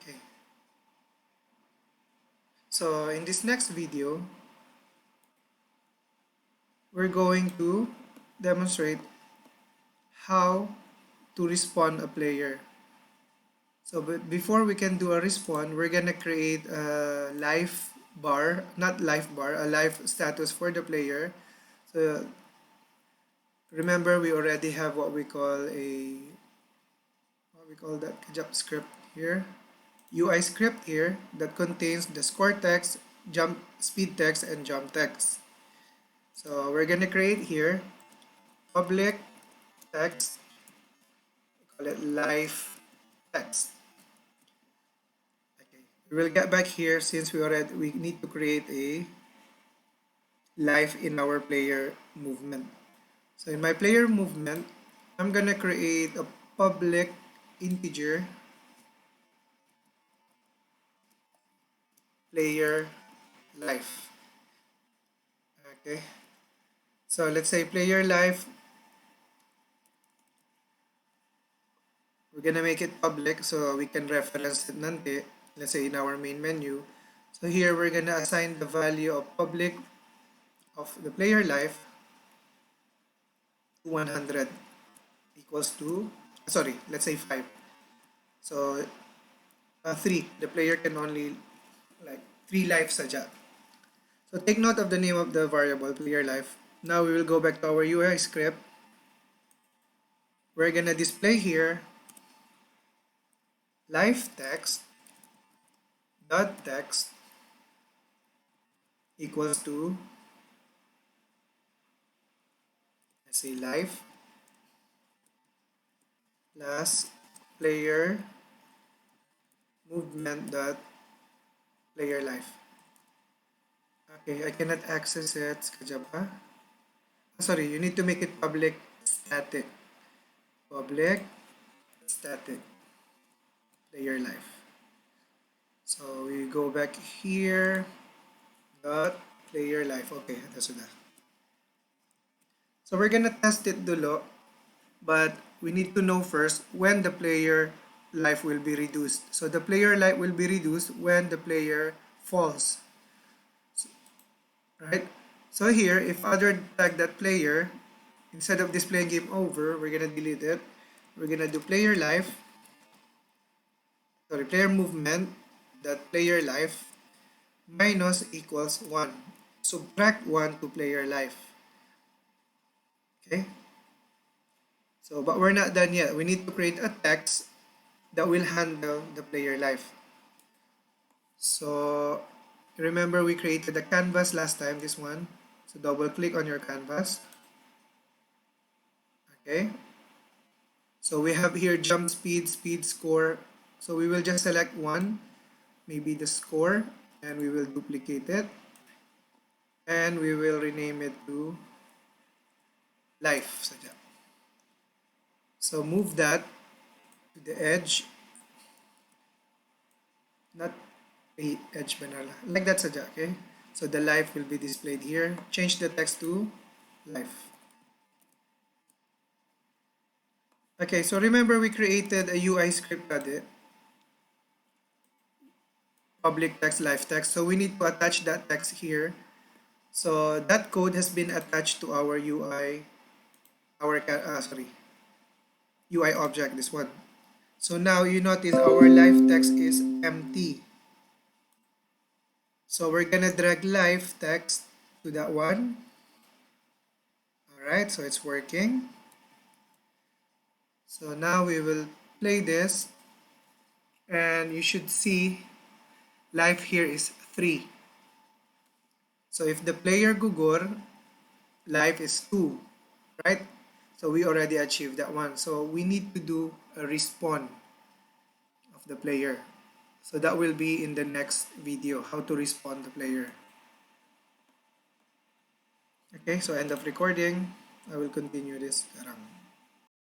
Okay. So in this next video, we're going to demonstrate how to respawn a player. So but before we can do a respawn, we're gonna create a life bar, not life bar, a life status for the player. So remember, we already have what we call that JavaScript here, UI script here that contains the score text, jump speed text, and jump text. So we're gonna create here public text, call it live text. Okay, we will get back here since we need to create a live in our player movement. So in my player movement, I'm gonna create a public integer player life. Okay, so let's say player life, we're gonna make it public so we can reference it nanti, let's say in our main menu. So here we're gonna assign the value of public of the player life to 100 equals to, sorry, let's say 5. So 3, the player can only like 3 lives saja. So take note of the name of the variable player life. Now we will go back to our UI script. We're gonna display here live text dot text equals to, let's say, live plus player movement dot player life. Okay, I cannot access it. Sekejap, ah. Sorry, you need to make it public static. Public static player life. So we go back here dot player life. Okay, ito sudah. So we're gonna test it dulo, but we need to know first when the player life will be reduced. So the player life will be reduced when the player falls. Right? So here, if other tag that player, instead of displaying game over, we're gonna delete it. We're gonna do player life, sorry, player movement that player life minus equals 1. Subtract 1 to player life. Okay? So, but we're not done yet. We need to create a text that will handle the player life. So, remember we created a canvas last time, this one. So, double click on your canvas. Okay? So, we have here jump speed, speed score. So, we will just select one, maybe the score, and we will duplicate it. And we will rename it to life. So, move that to the edge. Not a edge banner. Like that sadya, okay? So the life will be displayed here. Change the text to life. Okay, so remember we created a UI script tadi, public text, live text. So we need to attach that text here. So that code has been attached to our UI, UI object, this one. So now you notice our live text is empty. So we're gonna drag live text to that one. Alright, so it's working. So now we will play this and you should see life here is 3. So if the player gugur, life is 2, right? So we already achieved that one. So we need to do a respawn of the player. So that will be in the next video, how to respawn the player. Okay, so end of recording. I will continue this sekarang.